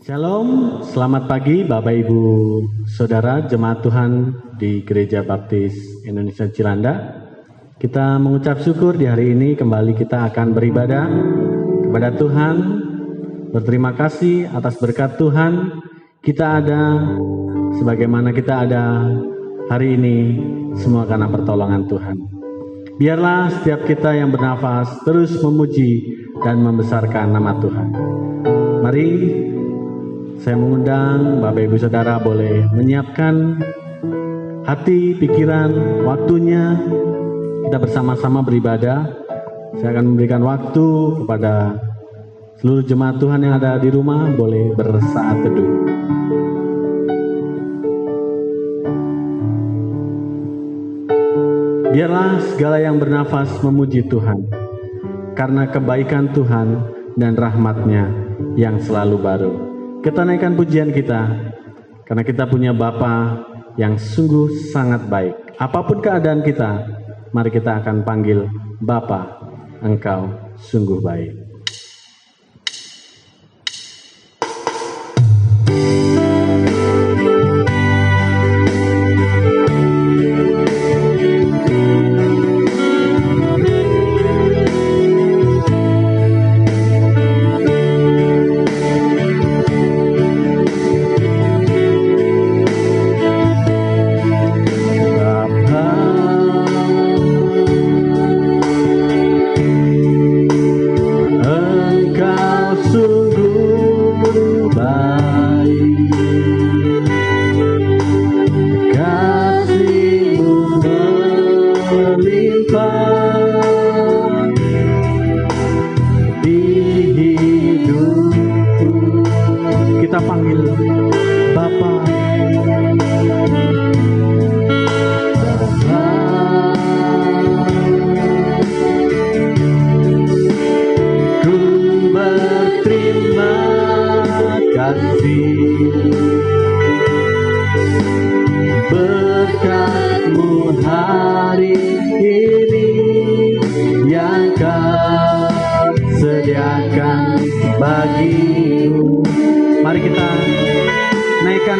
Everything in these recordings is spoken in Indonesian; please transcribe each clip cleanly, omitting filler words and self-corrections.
Shalom, selamat pagi Bapak Ibu Saudara Jemaat Tuhan di Gereja Baptis Indonesia Cilanda. Kita mengucap syukur di hari ini kembali kita akan beribadah kepada Tuhan. Berterima kasih atas berkat Tuhan. Kita ada sebagaimana kita ada hari ini semua karena pertolongan Tuhan. Biarlah setiap kita yang bernafas terus memuji dan membesarkan nama Tuhan. Mari saya mengundang Bapak Ibu Saudara boleh menyiapkan hati, pikiran, waktunya. Kita bersama-sama beribadah. Saya akan memberikan waktu kepada seluruh jemaat Tuhan yang ada di rumah boleh bersaat teduh. Biarlah segala yang bernafas memuji Tuhan, karena kebaikan Tuhan dan rahmat-Nya yang selalu baru. Kita naikkan pujian kita, karena kita punya Bapa yang sungguh sangat baik. Apapun keadaan kita, mari kita akan panggil Bapa, Engkau sungguh baik.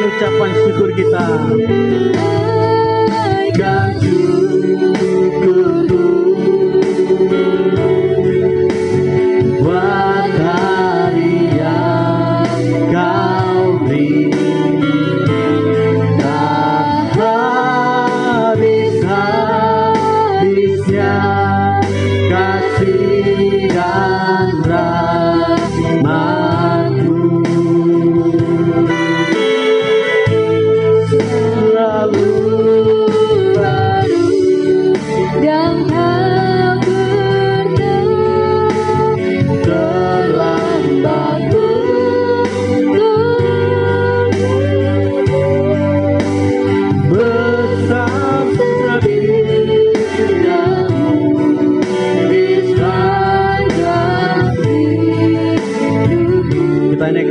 Ucapan syukur kita. Buat hari yang Kau beri, tak habis-habisnya kasih dan rahmat-Mu.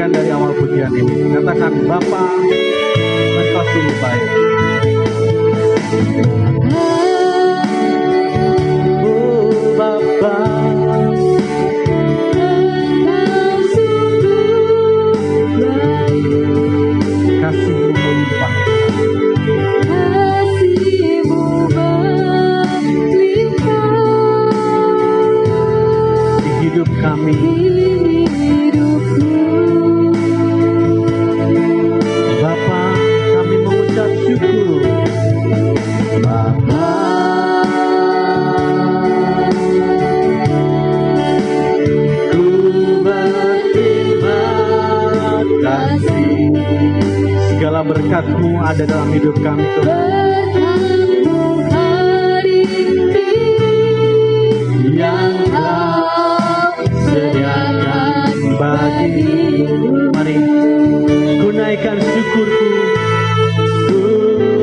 Dari awal pujian ini, katakan Bapa, Engkau sungguh baik. Oh Bapa, Engkau sungguh baik. Kasih-Mu melimpah, kasih-Mu melimpah di hidup kami. Segala berkat-Mu ada dalam hidup kami, Berkat-Mu hari ini yang Kau sediakan bagi-Mu. Mari gunaikan syukurku,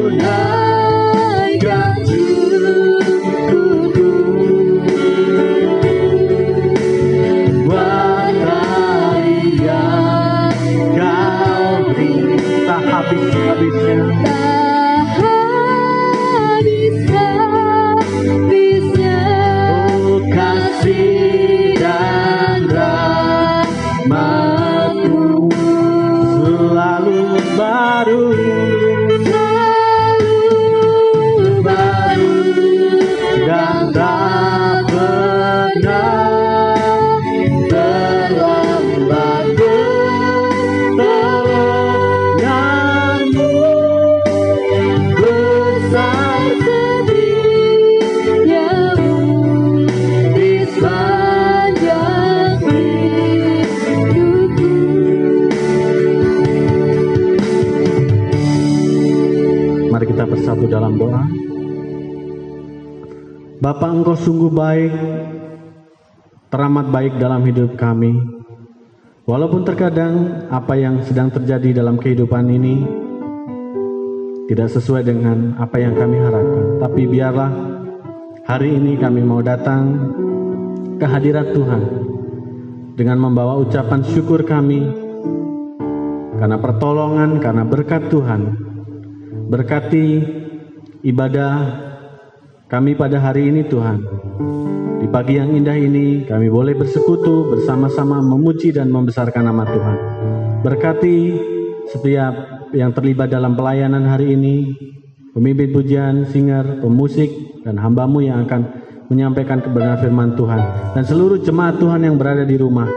gunaikan syukurku buat hari yang Kau beri. Tak habis-habisnya, tak habis-habisnya, oh kasih dan rahmat-Mu. Mari kita bersatu dalam doa. Bapa, Engkau sungguh baik, teramat baik dalam hidup kami. Walaupun terkadang apa yang sedang terjadi dalam kehidupan ini tidak sesuai dengan apa yang kami harapkan, tapi biarlah hari ini kami mau datang ke hadirat Tuhan dengan membawa ucapan syukur kami karena pertolongan, karena berkat Tuhan. Berkati ibadah kami pada hari ini Tuhan. Di pagi yang indah ini kami boleh bersekutu bersama-sama memuji dan membesarkan nama Tuhan. Berkati setiap yang terlibat dalam pelayanan hari ini, pemimpin pujian, singer, pemusik, dan hamba-Mu yang akan menyampaikan kebenaran firman Tuhan, dan seluruh jemaat Tuhan yang berada di rumah.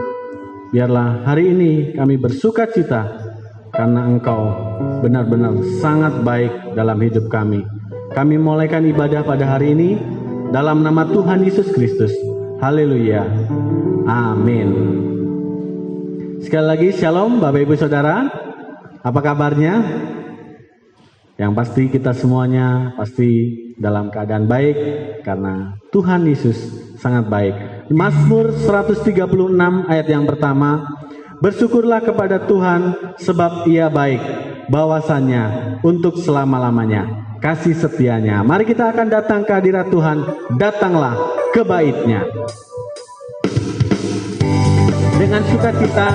Biarlah hari ini kami bersuka cita karena Engkau benar-benar sangat baik dalam hidup kami. Kami mulaikan ibadah pada hari ini dalam nama Tuhan Yesus Kristus. Haleluya. Amin. Sekali lagi shalom Bapak Ibu Saudara. Apa kabarnya? Yang pasti kita semuanya pasti dalam keadaan baik karena Tuhan Yesus sangat baik. Mazmur 136 ayat yang pertama. Bersyukurlah kepada Tuhan sebab Ia baik, bahwasannya untuk selama-lamanya kasih setianya. Mari kita akan datang ke hadirat Tuhan, datanglah ke bait-Nya. Dengan sukacita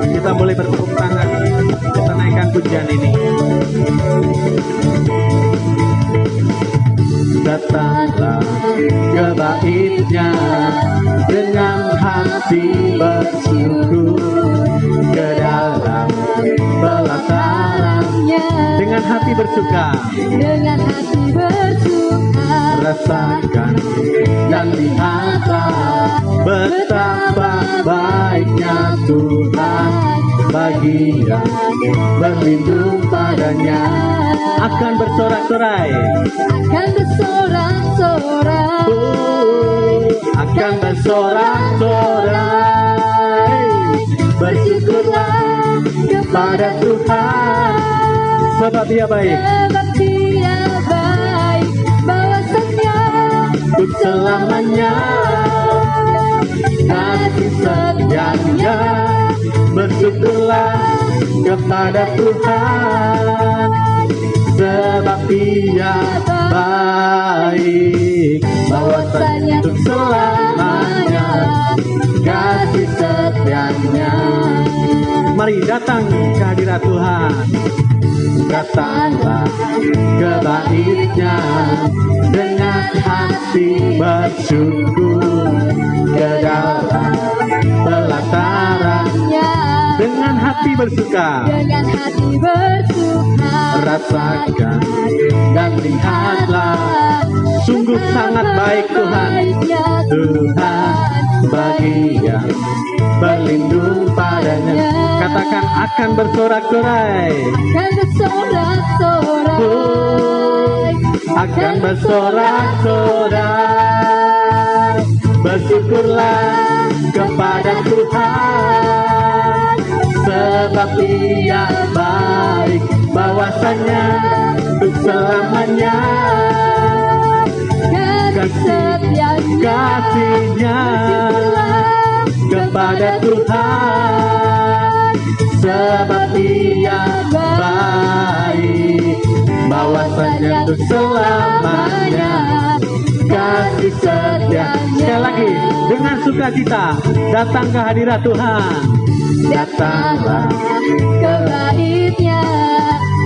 kita boleh bertepuk tangan, kita naikkan pujian ini. Datanglah ke bait-Nya dengan hati bersyukur, ke dalam pelataran-Nya dengan hati bersuka, dengan hati bersuka. Rasakan dan lihatlah betapa baiknya Tuhan bagi yang berlindung padanya. Akan bersorak-sorai, akan bersorak-sorai, akan bersorak-sorai. Bersyukurlah kepada Tuhan sebab Dia baik, sebab Dia baik, bahwasannya untuk selamanya kasih setianya. Bersyukurlah kepada Tuhan sebab Dia baik, bahwasannya untuk selamanya kasih setianya. Mari datang ke hadirat Tuhan. Datanglah ke bait-Nya dengan hati bersyukur, ke dalam pelataran-Nya dengan hati bersuka, dengan hati bersuka. Rasakan dan lihatlah sungguh sangat baik Tuhan, Tuhan bagi yang berlindung padanya. Katakan akan bersorak-sorai, akan bersorak-sorai, akan bersorak-sorai. Bersyukurlah kepada Tuhan sebab Dia baik, bahwasannya untuk selamanya kasih-Nya. Kepada Tuhan sebab Dia baik, bahwasannya untuk selamanya kasih setia. Sekali lagi dengan sukacita datang ke hadirat Tuhan. Datanglah ke bait-Nya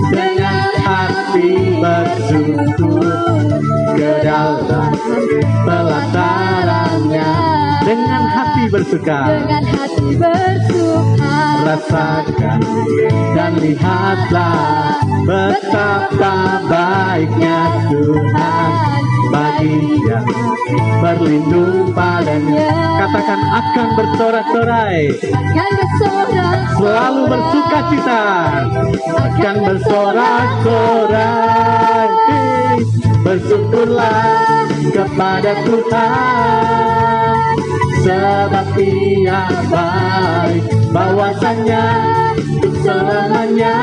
dengan hati bersyukur, ke dalam pelataran-Nya dengan hati bersuka, dengan hati bersuka. Rasakan dan lihatlah betapa baiknya Tuhan bagi yang berlindung padanya. Katakan akan bersorak-sorai, akan bersorak-sorai, selalu bersuka cita, akan bersorak-sorai. Bersyukurlah kepada Tuhan sebab Dia baik, bahwasannya untuk selamanya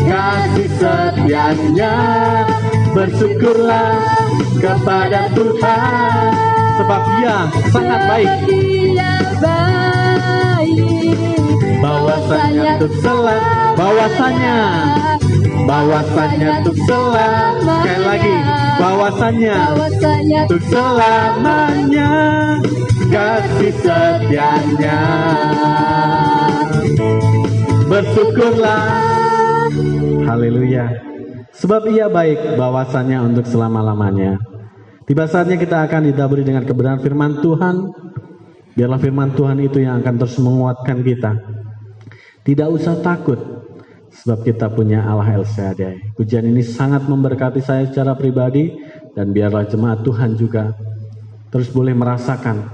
kasih kasih setianya. Bersyukurlah kepada Tuhan, sebab Dia sangat baik. Dia baik. Bahwasanya untuk bahwasanya untuk selamanya. Sekali lagi, bahwasanya untuk selamanya kasih setianya. Bersyukurlah, haleluya, sebab Ia baik, bahwasanya untuk selama-lamanya. Tiba saatnya kita akan ditaburi dengan kebenaran firman Tuhan. Biarlah firman Tuhan itu yang akan terus menguatkan kita. Tidak usah takut, sebab kita punya Allah El Shaddai. Pujian ini sangat memberkati saya secara pribadi, dan biarlah jemaat Tuhan juga terus boleh merasakan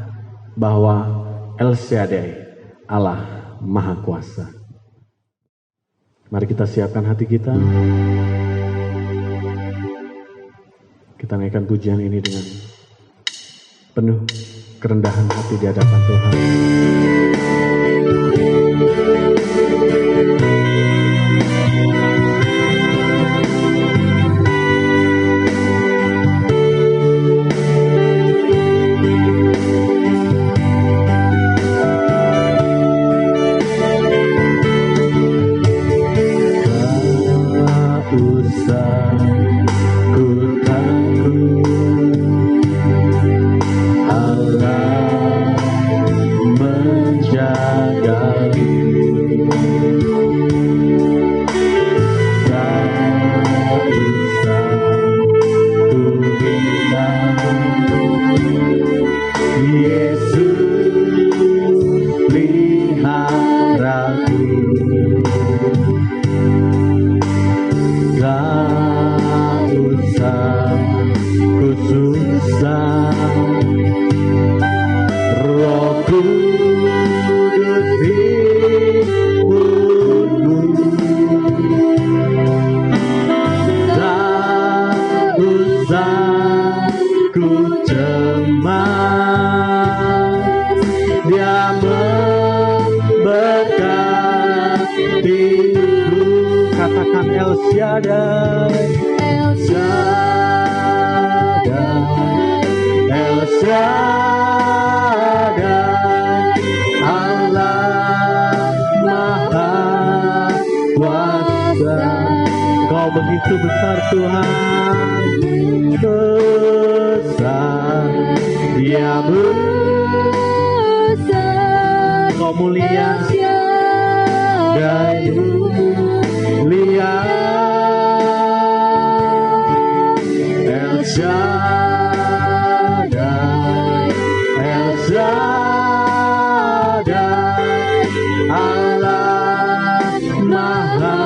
bahwa El Shaddai, Allah Maha Kuasa. Mari kita siapkan hati kita. Kita naikkan pujian ini dengan penuh kerendahan hati di hadapan Tuhan. Begitu besar Tuhan, besar Dia besar, Kau mulia dan mulia, El Shaddai, El Shaddai, Allah Maha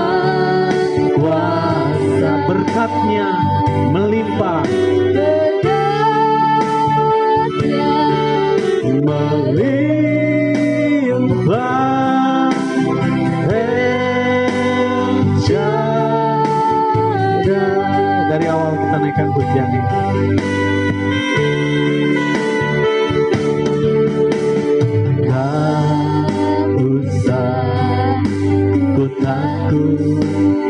Kuasa. Berkatnya melimpah, melimpah, El Shaddai. Dari awal kita naikkan pujian ini. Gak usah ku takut,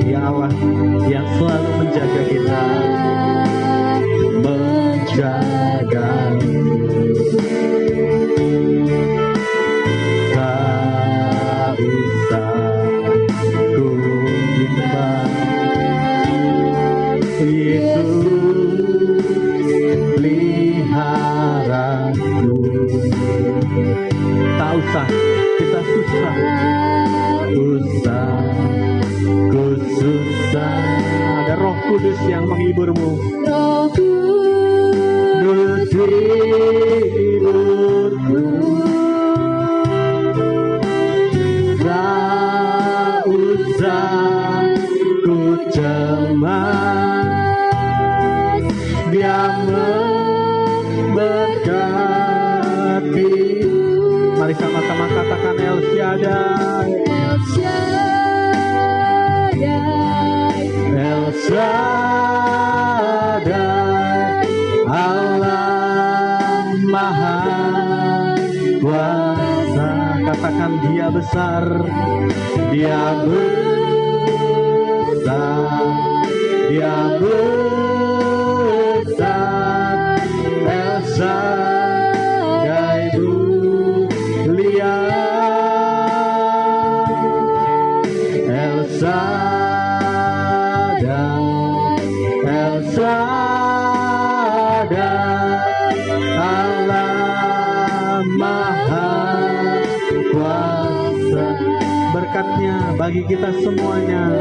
ya Allah yang selalu menjaga kita, menjaga. Tak usah ku bimbang, Yesus peliharaku. Tak usah kita susah, ku susah, ada Roh Kudus yang menghiburmu. Roh Kudus hiburku. Tak usah ku cemas, Dia memberkati. Mari sama-sama katakan El Shaddai, El Shaddai, El Shaddai, Allah Maha Kuasa. Katakan Dia besar, Dia besar. Maha Kuasa. Berkatnya bagi kita semuanya.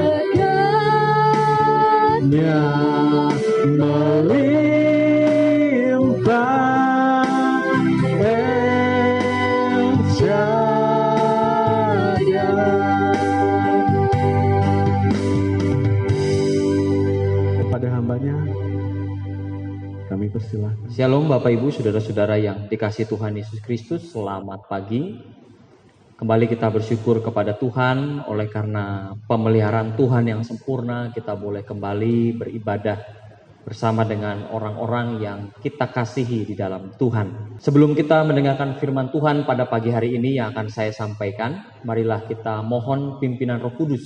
Berkatnya melimpah El Shaddai. Kepada hambanya kami persilahkan. Shalom Bapak Ibu, Saudara-saudara yang dikasihi Tuhan Yesus Kristus, selamat pagi. Kembali kita bersyukur kepada Tuhan oleh karena pemeliharaan Tuhan yang sempurna, kita boleh kembali beribadah bersama dengan orang-orang yang kita kasihi di dalam Tuhan. Sebelum kita mendengarkan firman Tuhan pada pagi hari ini yang akan saya sampaikan, marilah kita mohon pimpinan Roh Kudus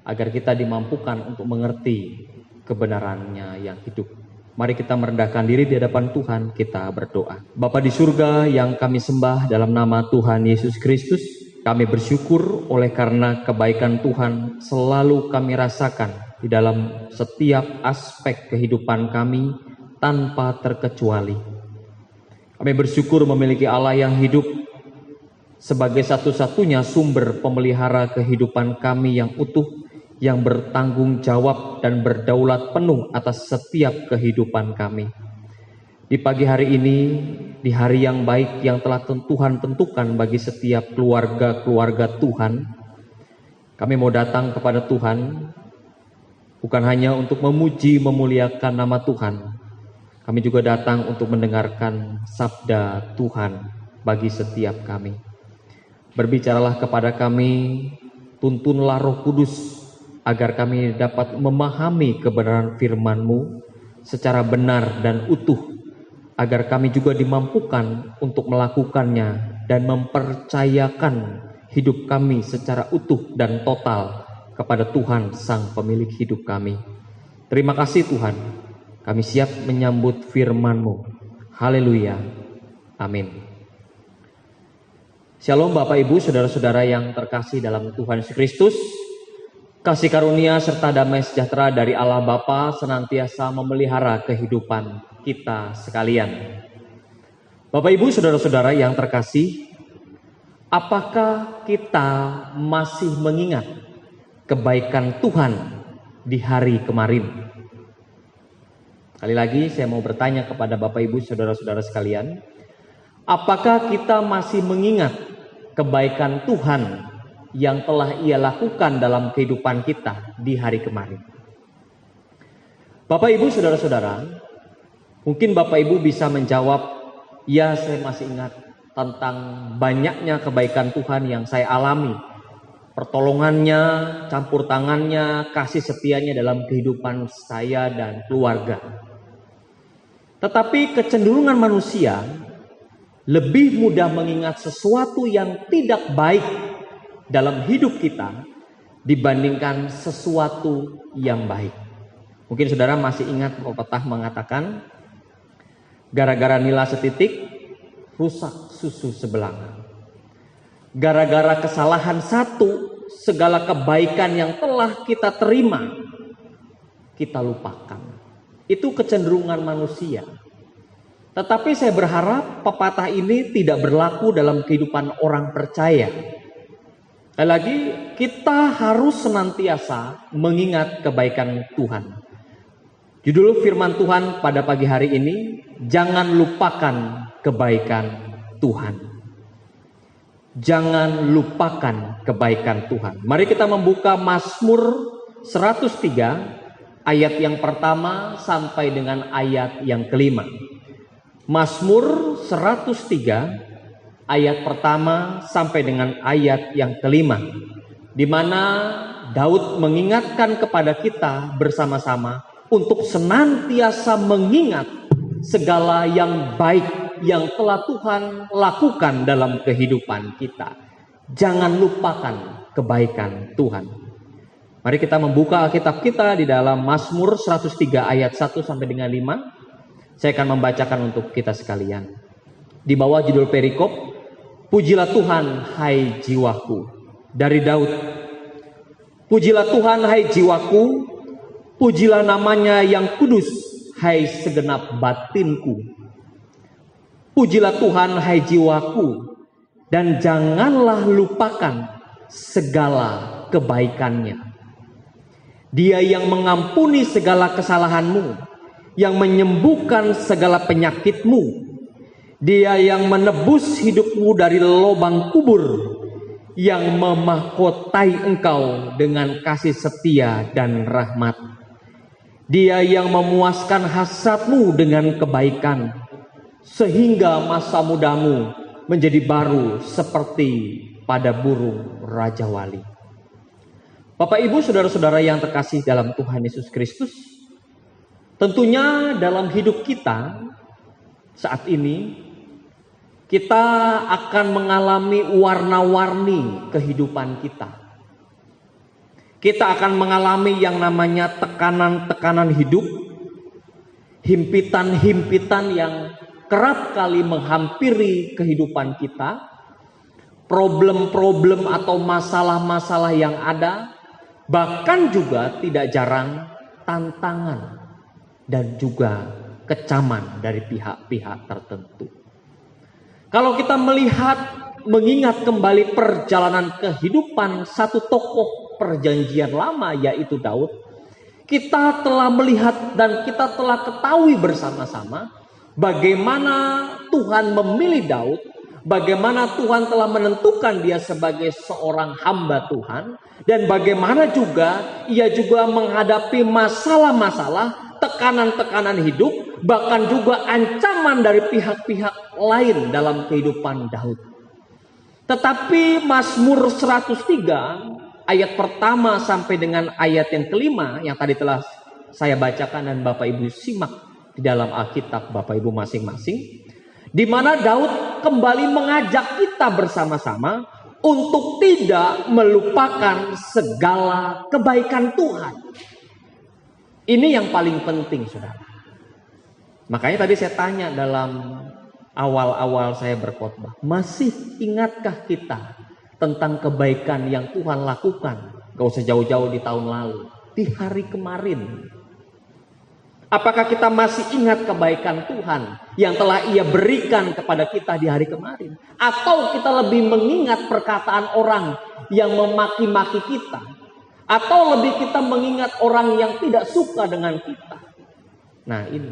agar kita dimampukan untuk mengerti kebenarannya yang hidup. Mari kita merendahkan diri di hadapan Tuhan, kita berdoa. Bapa di surga yang kami sembah dalam nama Tuhan Yesus Kristus, kami bersyukur oleh karena kebaikan Tuhan selalu kami rasakan di dalam setiap aspek kehidupan kami tanpa terkecuali. Kami bersyukur memiliki Allah yang hidup sebagai satu-satunya sumber pemelihara kehidupan kami yang utuh, yang bertanggung jawab dan berdaulat penuh atas setiap kehidupan kami. Di pagi hari ini, di hari yang baik yang telah Tuhan tentukan bagi setiap keluarga-keluarga Tuhan, kami mau datang kepada Tuhan, bukan hanya untuk memuji, memuliakan nama Tuhan, kami juga datang untuk mendengarkan sabda Tuhan bagi setiap kami. Berbicaralah kepada kami, tuntunlah Roh Kudus, agar kami dapat memahami kebenaran firman-Mu secara benar dan utuh, agar kami juga dimampukan untuk melakukannya dan mempercayakan hidup kami secara utuh dan total kepada Tuhan Sang Pemilik hidup kami. Terima kasih Tuhan, kami siap menyambut firman-Mu. Haleluya. Amin. Shalom Bapak Ibu, Saudara-saudara yang terkasih dalam Tuhan Yesus Kristus. Kasih karunia serta damai sejahtera dari Allah Bapa senantiasa memelihara kehidupan kita sekalian. Bapak Ibu, Saudara-saudara yang terkasih, apakah kita masih mengingat kebaikan Tuhan di hari kemarin? Sekali lagi saya mau bertanya kepada Bapak Ibu, Saudara-saudara sekalian, apakah kita masih mengingat kebaikan Tuhan yang telah Ia lakukan dalam kehidupan kita di hari kemarin? Bapak Ibu, Saudara-saudara, mungkin Bapak Ibu bisa menjawab, ya saya masih ingat tentang banyaknya kebaikan Tuhan yang saya alami. Pertolongannya, campur tangannya, kasih setianya dalam kehidupan saya dan keluarga. Tetapi kecenderungan manusia lebih mudah mengingat sesuatu yang tidak baik dalam hidup kita dibandingkan sesuatu yang baik. Mungkin saudara masih ingat pepatah mengatakan, gara-gara nila setitik rusak susu sebelanga. Gara-gara kesalahan satu, segala kebaikan yang telah kita terima kita lupakan. Itu kecenderungan manusia. Tetapi saya berharap pepatah ini tidak berlaku dalam kehidupan orang percaya. Sekali lagi, kita harus senantiasa mengingat kebaikan Tuhan. Judul firman Tuhan pada pagi hari ini, jangan lupakan kebaikan Tuhan. Jangan lupakan kebaikan Tuhan. Mari kita membuka Mazmur 103 ayat yang pertama sampai dengan ayat yang kelima. Mazmur 103 ayat pertama sampai dengan ayat yang kelima, di mana Daud mengingatkan kepada kita bersama-sama untuk senantiasa mengingat segala yang baik yang telah Tuhan lakukan dalam kehidupan kita. Jangan lupakan kebaikan Tuhan. Mari kita membuka Alkitab kita di dalam Mazmur 103 ayat 1 sampai dengan 5. Saya akan membacakan untuk kita sekalian. Di bawah judul perikop, pujilah Tuhan hai jiwaku, dari Daud. Pujilah Tuhan hai jiwaku, pujilah namanya yang kudus hai segenap batinku. Pujilah Tuhan hai jiwaku, dan janganlah lupakan segala kebaikannya. Dia yang mengampuni segala kesalahanmu, yang menyembuhkan segala penyakitmu. Dia yang menebus hidupmu dari lubang kubur, yang memahkotai engkau dengan kasih setia dan rahmat. Dia yang memuaskan hasratmu dengan kebaikan, sehingga masa mudamu menjadi baru seperti pada burung Raja Wali. Bapak Ibu saudara-saudara yang terkasih dalam Tuhan Yesus Kristus, tentunya dalam hidup kita saat ini kita akan mengalami warna-warni kehidupan kita. Kita akan mengalami yang namanya tekanan-tekanan hidup, himpitan-himpitan yang kerap kali menghampiri kehidupan kita, problem-problem atau masalah-masalah yang ada, bahkan juga tidak jarang tantangan dan juga kecaman dari pihak-pihak tertentu. Kalau kita mengingat kembali perjalanan kehidupan satu tokoh perjanjian lama, yaitu Daud, kita telah melihat dan kita telah ketahui bersama-sama bagaimana Tuhan memilih Daud, bagaimana Tuhan telah menentukan dia sebagai seorang hamba Tuhan, dan bagaimana juga ia juga menghadapi masalah-masalah, tekanan-tekanan hidup, bahkan juga ancaman dari pihak-pihak lain dalam kehidupan Daud. Tetapi Mazmur 103 ayat pertama sampai dengan ayat yang kelima yang tadi telah saya bacakan dan Bapak Ibu simak di dalam Alkitab Bapak Ibu masing-masing, di mana Daud kembali mengajak kita bersama-sama untuk tidak melupakan segala kebaikan Tuhan. Ini yang paling penting, saudara. Makanya tadi saya tanya dalam awal-awal saya berkhotbah, masih ingatkah kita tentang kebaikan yang Tuhan lakukan? Gak usah jauh-jauh di tahun lalu, di hari kemarin. Apakah kita masih ingat kebaikan Tuhan yang telah Ia berikan kepada kita di hari kemarin? Atau kita lebih mengingat perkataan orang yang memaki-maki kita? Atau lebih kita mengingat orang yang tidak suka dengan kita? Nah ini,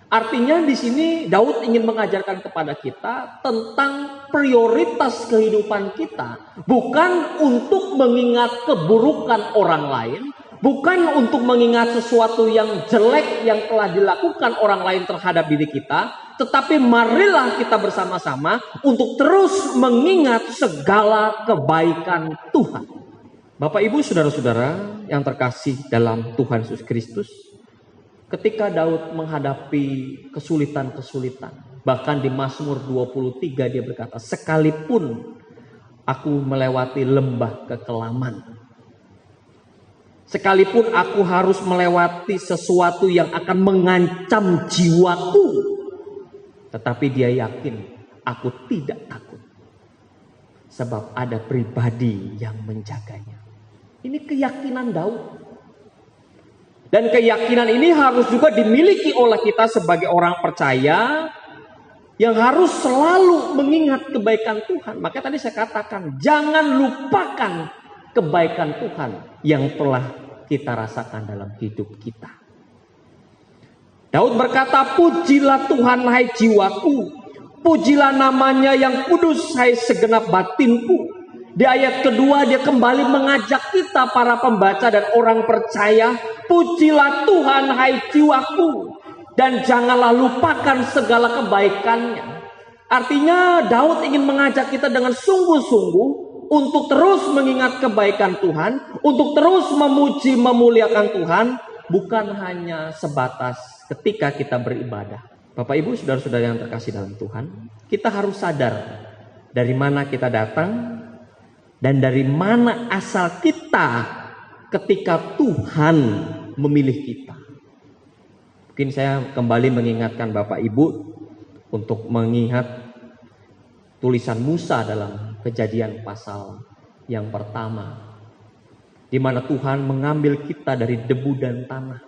artinya di sini Daud ingin mengajarkan kepada kita tentang prioritas kehidupan kita. Bukan untuk mengingat keburukan orang lain, bukan untuk mengingat sesuatu yang jelek yang telah dilakukan orang lain terhadap diri kita, tetapi marilah kita bersama-sama untuk terus mengingat segala kebaikan Tuhan. Bapak Ibu saudara-saudara yang terkasih dalam Tuhan Yesus Kristus, ketika Daud menghadapi kesulitan-kesulitan, bahkan di Mazmur 23 dia berkata, sekalipun aku melewati lembah kekelaman, sekalipun aku harus melewati sesuatu yang akan mengancam jiwaku, tetapi dia yakin aku tidak takut, sebab ada pribadi yang menjaganya. Ini keyakinan Daud. Dan keyakinan ini harus juga dimiliki oleh kita sebagai orang percaya yang harus selalu mengingat kebaikan Tuhan. Maka tadi saya katakan, jangan lupakan kebaikan Tuhan yang telah kita rasakan dalam hidup kita. Daud berkata, pujilah Tuhan hai jiwaku, pujilah namanya yang kudus hai segenap batinku. Di ayat kedua dia kembali mengajak kita para pembaca dan orang percaya, pujilah Tuhan hai jiwaku, dan janganlah lupakan segala kebaikannya. Artinya Daud ingin mengajak kita dengan sungguh-sungguh untuk terus mengingat kebaikan Tuhan, untuk terus memuji memuliakan Tuhan, bukan hanya sebatas ketika kita beribadah. Bapak Ibu saudara-saudara yang terkasih dalam Tuhan, kita harus sadar dari mana kita datang dan dari mana asal kita ketika Tuhan memilih kita. Mungkin saya kembali mengingatkan Bapak Ibu untuk mengingat tulisan Musa dalam Kejadian pasal yang pertama, di mana Tuhan mengambil kita dari debu dan tanah,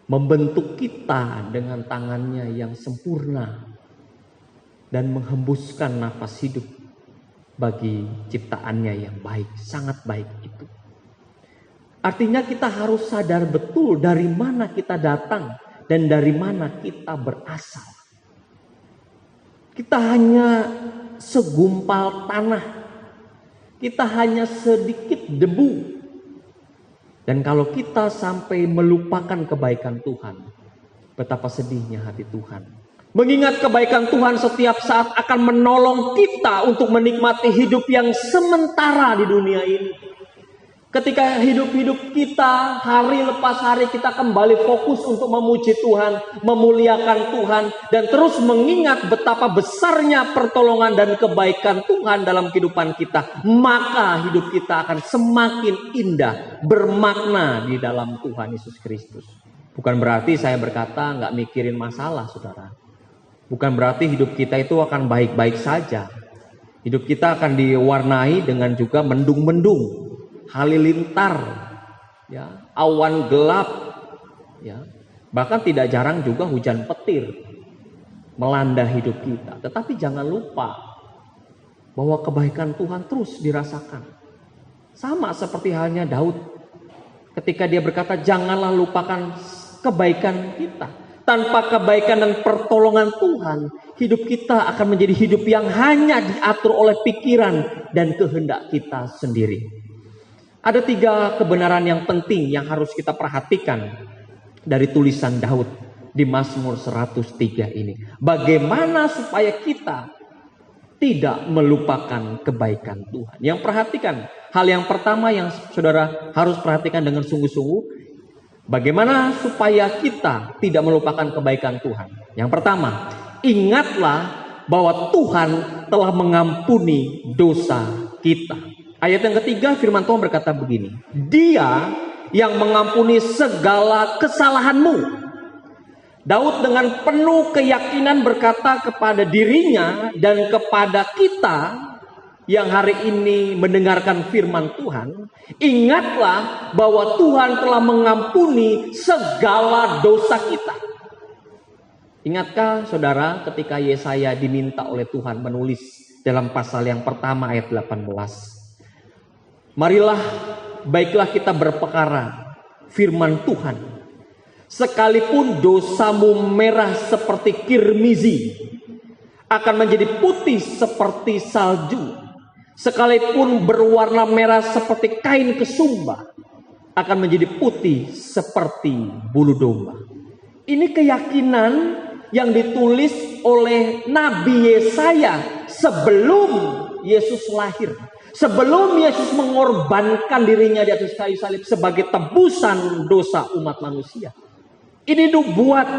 membentuk kita dengan tangannya yang sempurna, dan menghembuskan nafas hidup bagi ciptaannya yang baik, sangat baik itu. Artinya kita harus sadar betul dari mana kita datang dan dari mana kita berasal. Kita hanya segumpal tanah. Kita hanya sedikit debu. Dan kalau kita sampai melupakan kebaikan Tuhan, betapa sedihnya hati Tuhan. Mengingat kebaikan Tuhan setiap saat akan menolong kita untuk menikmati hidup yang sementara di dunia ini. Ketika hidup-hidup kita hari lepas hari kita kembali fokus untuk memuji Tuhan, memuliakan Tuhan, dan terus mengingat betapa besarnya pertolongan dan kebaikan Tuhan dalam kehidupan kita, maka hidup kita akan semakin indah, bermakna di dalam Tuhan Yesus Kristus. Bukan berarti saya berkata nggak mikirin masalah, saudara. Bukan berarti hidup kita itu akan baik-baik saja. Hidup kita akan diwarnai dengan juga mendung-mendung, halilintar, ya, awan gelap, ya, bahkan tidak jarang juga hujan petir melanda hidup kita. Tetapi jangan lupa bahwa kebaikan Tuhan terus dirasakan. Sama seperti halnya Daud ketika dia berkata, janganlah lupakan kebaikan kita. Tanpa kebaikan dan pertolongan Tuhan, hidup kita akan menjadi hidup yang hanya diatur oleh pikiran dan kehendak kita sendiri. Ada 3 kebenaran yang penting yang harus kita perhatikan dari tulisan Daud di Mazmur 103 ini. Bagaimana supaya kita tidak melupakan kebaikan Tuhan. Yang perhatikan, hal yang pertama yang saudara harus perhatikan dengan sungguh-sungguh, bagaimana supaya kita tidak melupakan kebaikan Tuhan. Yang pertama, ingatlah bahwa Tuhan telah mengampuni dosa kita. Ayat yang ketiga, firman Tuhan berkata begini, Dia yang mengampuni segala kesalahanmu. Daud dengan penuh keyakinan berkata kepada dirinya dan kepada kita yang hari ini mendengarkan firman Tuhan, ingatlah bahwa Tuhan telah mengampuni segala dosa kita. Ingatkah saudara ketika Yesaya diminta oleh Tuhan menulis dalam pasal yang pertama ayat 18. Marilah, baiklah kita berperkara firman Tuhan. Sekalipun dosamu merah seperti kirmizi, akan menjadi putih seperti salju. Sekalipun berwarna merah seperti kain kesumba, akan menjadi putih seperti bulu domba. Ini keyakinan yang ditulis oleh Nabi Yesaya sebelum Yesus lahir. Sebelum Yesus mengorbankan dirinya di atas kayu salib sebagai tebusan dosa umat manusia. Ini nubuat,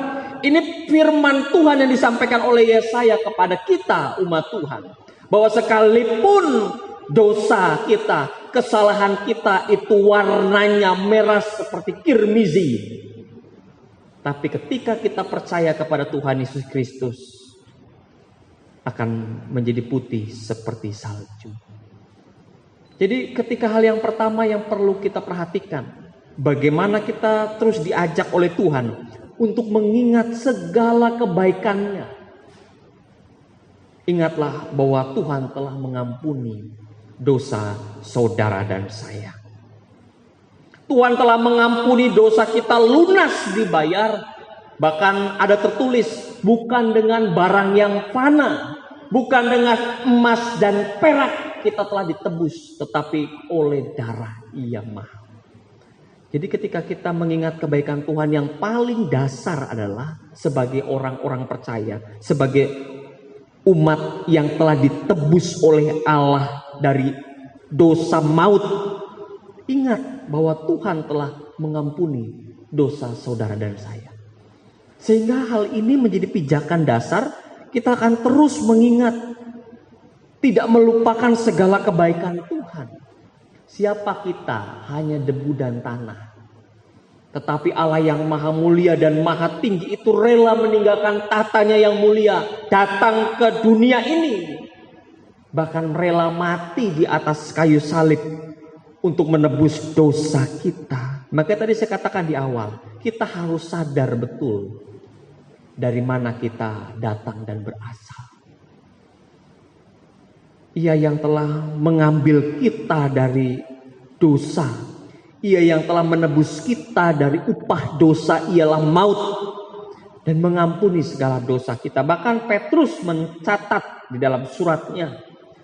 ini firman Tuhan yang disampaikan oleh Yesaya kepada kita umat Tuhan. Bahwa sekalipun dosa kita, kesalahan kita itu warnanya merah seperti kirmizi. Tapi ketika kita percaya kepada Tuhan Yesus Kristus, akan menjadi putih seperti salju. Jadi ketika hal yang pertama yang perlu kita perhatikan, bagaimana kita terus diajak oleh Tuhan untuk mengingat segala kebaikannya. Ingatlah bahwa Tuhan telah mengampuni dosa saudara dan saya. Tuhan telah mengampuni dosa kita lunas dibayar. Bahkan ada tertulis, bukan dengan barang yang fana, bukan dengan emas dan perak kita telah ditebus, tetapi oleh darah yang mahal. Jadi ketika kita mengingat kebaikan Tuhan, yang paling dasar adalah sebagai orang-orang percaya, sebagai umat yang telah ditebus oleh Allah dari dosa maut. Ingat bahwa Tuhan telah mengampuni dosa saudara dan saya. Sehingga hal ini menjadi pijakan dasar, kita akan terus mengingat, tidak melupakan segala kebaikan Tuhan. Siapa kita? Hanya debu dan tanah. Tetapi Allah yang maha mulia dan maha tinggi itu rela meninggalkan tatanya yang mulia, datang ke dunia ini. Bahkan rela mati di atas kayu salib untuk menebus dosa kita. Maka tadi saya katakan di awal, kita harus sadar betul dari mana kita datang dan berasal. Ia yang telah mengambil kita dari dosa. Ia yang telah menebus kita dari upah dosa ialah maut. Dan mengampuni segala dosa kita. Bahkan Petrus mencatat di dalam suratnya.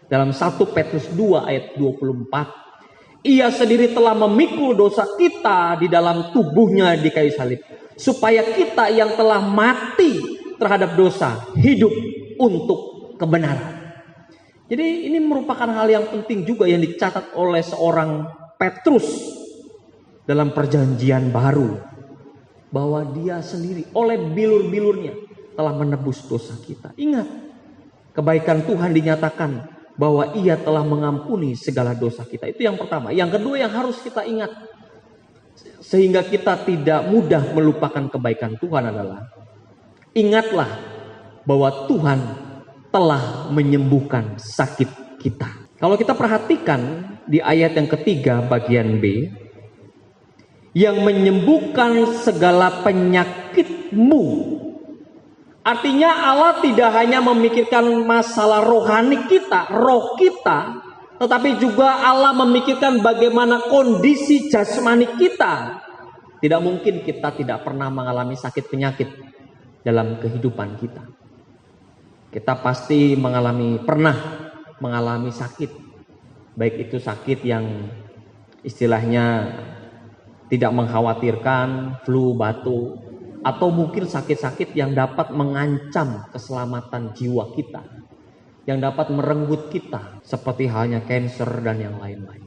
Dalam 1 Petrus 2 ayat 24. Ia sendiri telah memikul dosa kita di dalam tubuhnya di kayu salib. Supaya kita yang telah mati terhadap dosa hidup untuk kebenaran. Jadi ini merupakan hal yang penting juga yang dicatat oleh seorang Petrus dalam perjanjian baru. Bahwa dia sendiri oleh bilur-bilurnya telah menebus dosa kita. Ingat, kebaikan Tuhan dinyatakan bahwa ia telah mengampuni segala dosa kita. Itu yang pertama. Yang kedua yang harus kita ingat. Sehingga kita tidak mudah melupakan kebaikan Tuhan adalah, ingatlah bahwa Tuhan telah menyembuhkan sakit kita. Kalau kita perhatikan di ayat yang ketiga bagian B, yang menyembuhkan segala penyakitmu. Artinya Allah tidak hanya memikirkan masalah rohani kita, roh kita, tetapi juga Allah memikirkan bagaimana kondisi jasmani kita. Tidak mungkin kita tidak pernah mengalami sakit penyakit dalam kehidupan kita. Kita pasti pernah mengalami sakit. Baik itu sakit yang istilahnya tidak mengkhawatirkan, flu, batuk, atau mungkin sakit-sakit yang dapat mengancam keselamatan jiwa kita, yang dapat merenggut kita, seperti halnya kanker dan yang lain-lain.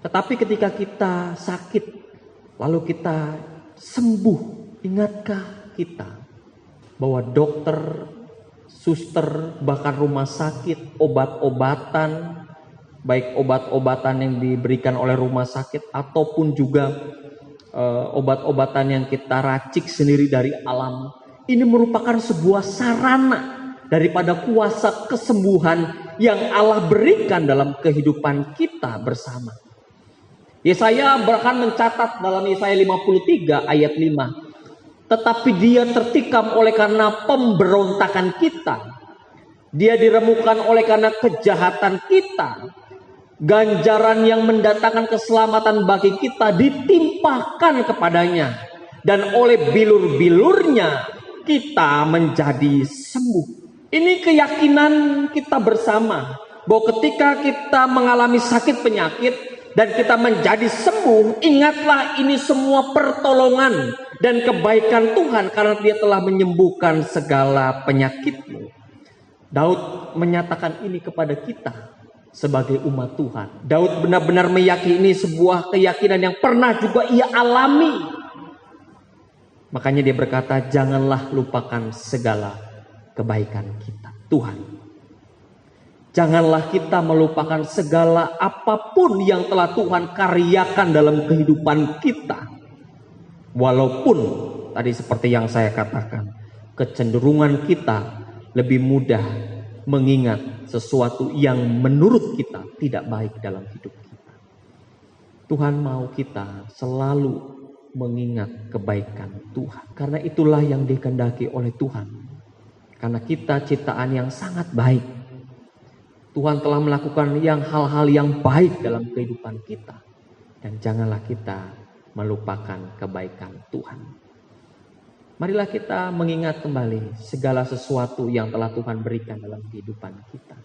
Tetapi ketika kita sakit, lalu kita sembuh, ingatkah kita bahwa dokter, suster, bahkan rumah sakit, obat-obatan, baik obat-obatan yang diberikan oleh rumah sakit ataupun juga obat-obatan yang kita racik sendiri dari alam, ini merupakan sebuah sarana daripada kuasa kesembuhan yang Allah berikan dalam kehidupan kita bersama. Yesaya bahkan mencatat dalam Yesaya 53 ayat 5, tetapi dia tertikam oleh karena pemberontakan kita, dia diremukkan oleh karena kejahatan kita, ganjaran yang mendatangkan keselamatan bagi kita ditimpakan kepadanya, dan oleh bilur-bilurnya kita menjadi sembuh. Ini keyakinan kita bersama bahwa ketika kita mengalami sakit penyakit dan kita menjadi sembuh, ingatlah ini semua pertolongan dan kebaikan Tuhan karena dia telah menyembuhkan segala penyakitmu. Daud menyatakan ini kepada kita sebagai umat Tuhan. Daud benar-benar meyakini sebuah keyakinan yang pernah juga ia alami. Makanya dia berkata, janganlah lupakan segala kebaikan kita, Tuhan. Janganlah kita melupakan segala apapun yang telah Tuhan karyakan dalam kehidupan kita. Walaupun tadi seperti yang saya katakan, kecenderungan kita lebih mudah mengingat sesuatu yang menurut kita tidak baik dalam hidup kita. Tuhan mau kita selalu mengingat kebaikan Tuhan. Karena itulah yang dikehendaki oleh Tuhan. Karena kita ciptaan yang sangat baik. Tuhan telah melakukan hal-hal yang baik dalam kehidupan kita. Dan janganlah kita melupakan kebaikan Tuhan. Marilah kita mengingat kembali segala sesuatu yang telah Tuhan berikan dalam kehidupan kita.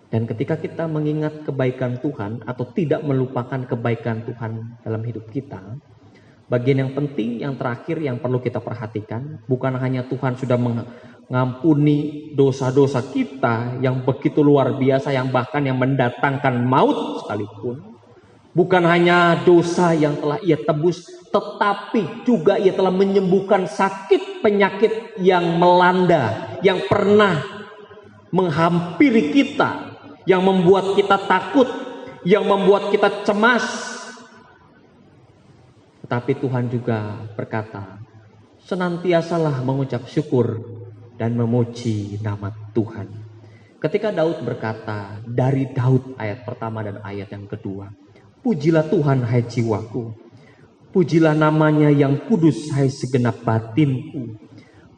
Dan ketika kita mengingat kebaikan Tuhan atau tidak melupakan kebaikan Tuhan dalam hidup kita, bagian yang penting, yang terakhir yang perlu kita perhatikan, bukan hanya Tuhan sudah mengampuni dosa-dosa kita yang begitu luar biasa, yang bahkan yang mendatangkan maut sekalipun. Bukan hanya dosa yang telah ia tebus, tetapi juga ia telah menyembuhkan sakit penyakit yang melanda, yang pernah menghampiri kita, yang membuat kita takut, yang membuat kita cemas. Tetapi Tuhan juga berkata, senantiasalah mengucap syukur dan memuji nama Tuhan. Ketika Daud berkata, dari Daud ayat pertama dan ayat yang kedua, pujilah Tuhan hai jiwaku, pujilah namanya yang kudus hai segenap batinku,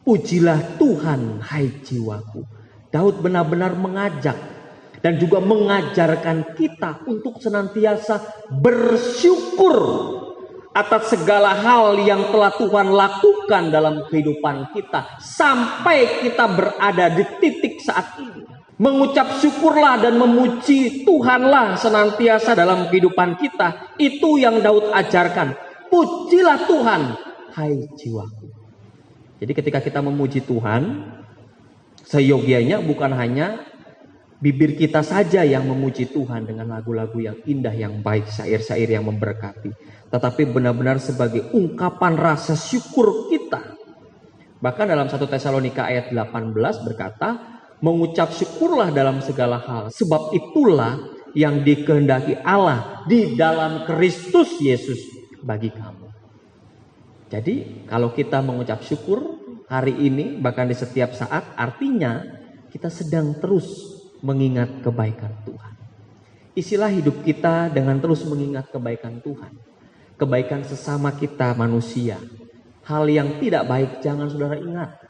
pujilah Tuhan hai jiwaku. Daud benar-benar mengajak dan juga mengajarkan kita untuk senantiasa bersyukur atas segala hal yang telah Tuhan lakukan dalam kehidupan kita sampai kita berada di titik saat ini. Mengucap syukurlah dan memuji Tuhanlah senantiasa dalam kehidupan kita. Itu yang Daud ajarkan. Pujilah Tuhan, hai jiwaku. Jadi ketika kita memuji Tuhan, seyogianya bukan hanya bibir kita saja yang memuji Tuhan dengan lagu-lagu yang indah, yang baik, syair-syair yang memberkati. Tetapi benar-benar sebagai ungkapan rasa syukur kita. Bahkan dalam 1 Tesalonika ayat 18 berkata, mengucap syukurlah dalam segala hal, sebab itulah yang dikehendaki Allah di dalam Kristus Yesus bagi kamu. Jadi kalau kita mengucap syukur hari ini, bahkan di setiap saat, artinya kita sedang terus mengingat kebaikan Tuhan. Isilah hidup kita dengan terus mengingat kebaikan Tuhan. Kebaikan sesama kita manusia. Hal yang tidak baik jangan saudara ingat.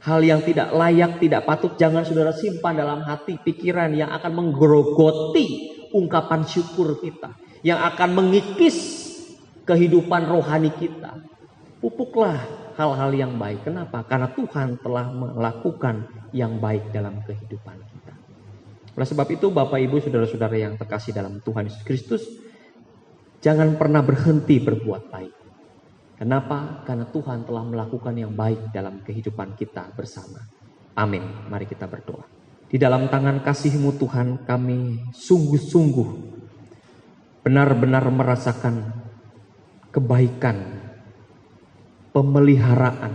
Hal yang tidak layak, tidak patut jangan saudara simpan dalam hati, pikiran yang akan menggerogoti ungkapan syukur kita. Yang akan mengikis kehidupan rohani kita. Pupuklah hal-hal yang baik. Kenapa? Karena Tuhan telah melakukan yang baik dalam kehidupan kita. Oleh sebab itu Bapak Ibu saudara-saudara yang terkasih dalam Tuhan Yesus Kristus, jangan pernah berhenti berbuat baik. Kenapa? Karena Tuhan telah melakukan yang baik dalam kehidupan kita bersama. Amin. Mari kita berdoa. Di dalam tangan kasih-Mu Tuhan, kami sungguh-sungguh benar-benar merasakan kebaikan, pemeliharaan,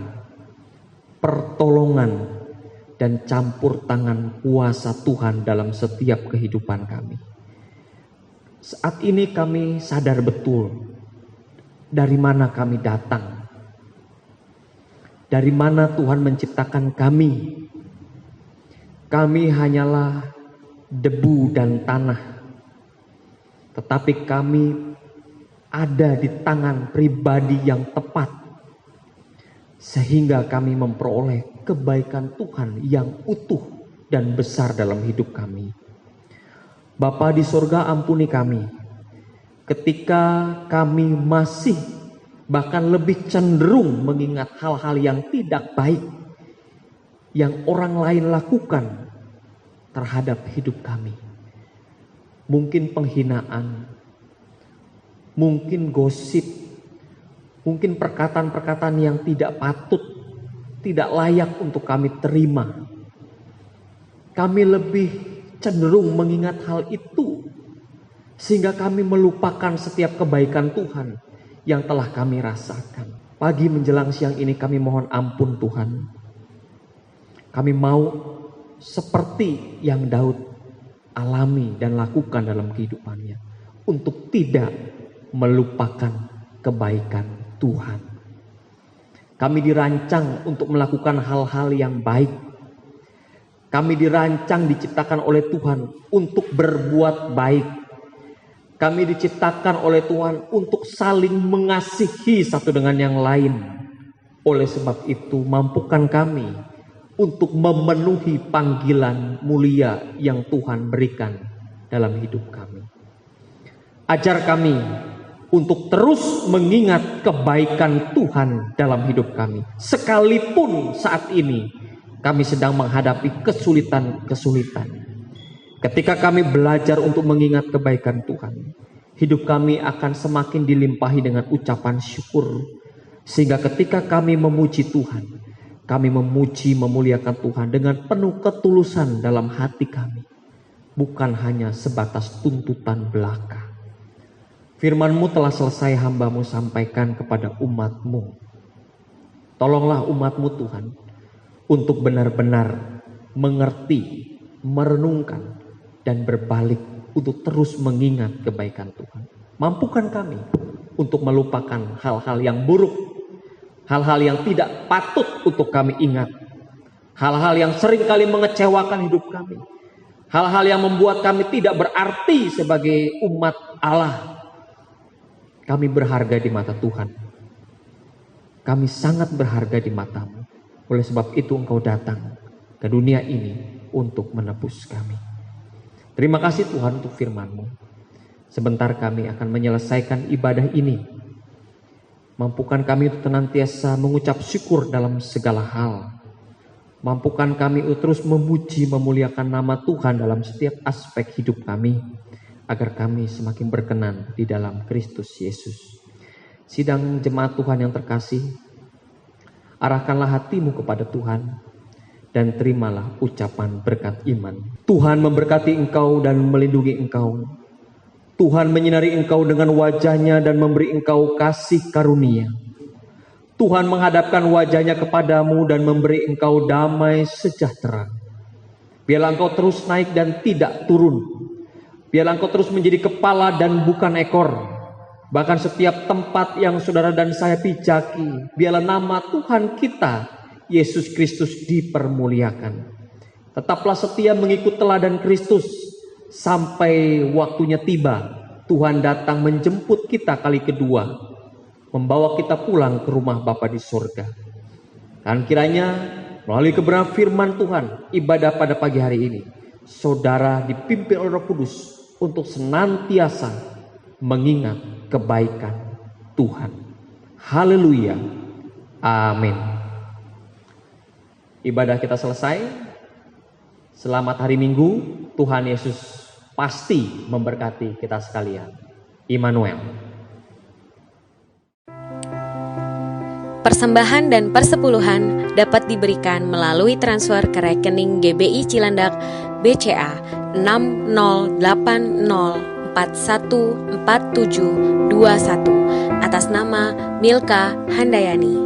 pertolongan, dan campur tangan kuasa Tuhan dalam setiap kehidupan kami. Saat ini kami sadar betul dari mana kami datang. Dari mana Tuhan menciptakan kami. Kami hanyalah debu dan tanah. Tetapi kami ada di tangan pribadi yang tepat. Sehingga kami memperoleh kebaikan Tuhan yang utuh dan besar dalam hidup kami. Bapa di sorga, ampuni kami. Ketika kami masih bahkan lebih cenderung mengingat hal-hal yang tidak baik yang orang lain lakukan terhadap hidup kami. Mungkin penghinaan, mungkin gosip, mungkin perkataan-perkataan yang tidak patut, tidak layak untuk kami terima. Kami lebih cenderung mengingat hal itu sehingga kami melupakan setiap kebaikan Tuhan yang telah kami rasakan. Pagi menjelang siang ini kami mohon ampun Tuhan. Kami mau seperti yang Daud alami dan lakukan dalam kehidupannya. Untuk tidak melupakan kebaikan Tuhan. Kami dirancang untuk melakukan hal-hal yang baik. Kami dirancang, diciptakan oleh Tuhan untuk berbuat baik. Kami diciptakan oleh Tuhan untuk saling mengasihi satu dengan yang lain. Oleh sebab itu, mampukan kami untuk memenuhi panggilan mulia yang Tuhan berikan dalam hidup kami. Ajar kami untuk terus mengingat kebaikan Tuhan dalam hidup kami. Sekalipun saat ini kami sedang menghadapi kesulitan-kesulitan. Ketika kami belajar untuk mengingat kebaikan Tuhan, hidup kami akan semakin dilimpahi dengan ucapan syukur. Sehingga ketika kami memuji Tuhan, kami memuji, memuliakan Tuhan dengan penuh ketulusan dalam hati kami. Bukan hanya sebatas tuntutan belaka. Firman-Mu telah selesai hamba-Mu sampaikan kepada umat-Mu. Tolonglah umat-Mu Tuhan untuk benar-benar mengerti, merenungkan, dan berbalik untuk terus mengingat kebaikan Tuhan. Mampukan kami untuk melupakan hal-hal yang buruk, hal-hal yang tidak patut untuk kami ingat, hal-hal yang seringkali mengecewakan hidup kami, hal-hal yang membuat kami tidak berarti sebagai umat Allah. Kami berharga di mata Tuhan. Kami sangat berharga di mata-Mu. Oleh sebab itu Engkau datang ke dunia ini untuk menebus kami. Terima kasih Tuhan untuk firman-Mu. Sebentar kami akan menyelesaikan ibadah ini. Mampukan kami untuk senantiasa mengucap syukur dalam segala hal. Mampukan kami untuk terus memuji, memuliakan nama Tuhan dalam setiap aspek hidup kami, agar kami semakin berkenan di dalam Kristus Yesus. Sidang jemaat Tuhan yang terkasih, arahkanlah hatimu kepada Tuhan dan terimalah ucapan berkat iman. Tuhan memberkati engkau dan melindungi engkau. Tuhan menyinari engkau dengan wajah-Nya dan memberi engkau kasih karunia. Tuhan menghadapkan wajah-Nya kepadamu dan memberi engkau damai sejahtera. Biarlah engkau terus naik dan tidak turun. Biarlah engkau terus menjadi kepala dan bukan ekor. Bahkan setiap tempat yang saudara dan saya pijaki, biarlah nama Tuhan kita, Yesus Kristus, dipermuliakan. Tetaplah setia mengikut teladan Kristus sampai waktunya tiba. Tuhan datang menjemput kita kali kedua, membawa kita pulang ke rumah Bapa di surga. Dan kiranya melalui kebenaran firman Tuhan, ibadah pada pagi hari ini, saudara dipimpin oleh Roh Kudus untuk senantiasa mengingat kebaikan Tuhan. Haleluya. Amin. Ibadah kita selesai. Selamat hari Minggu. Tuhan Yesus pasti memberkati kita sekalian. Immanuel. Persembahan dan persepuluhan dapat diberikan melalui transfer ke rekening GBI Cilandak BCA 6080414721 atas nama Milka Handayani.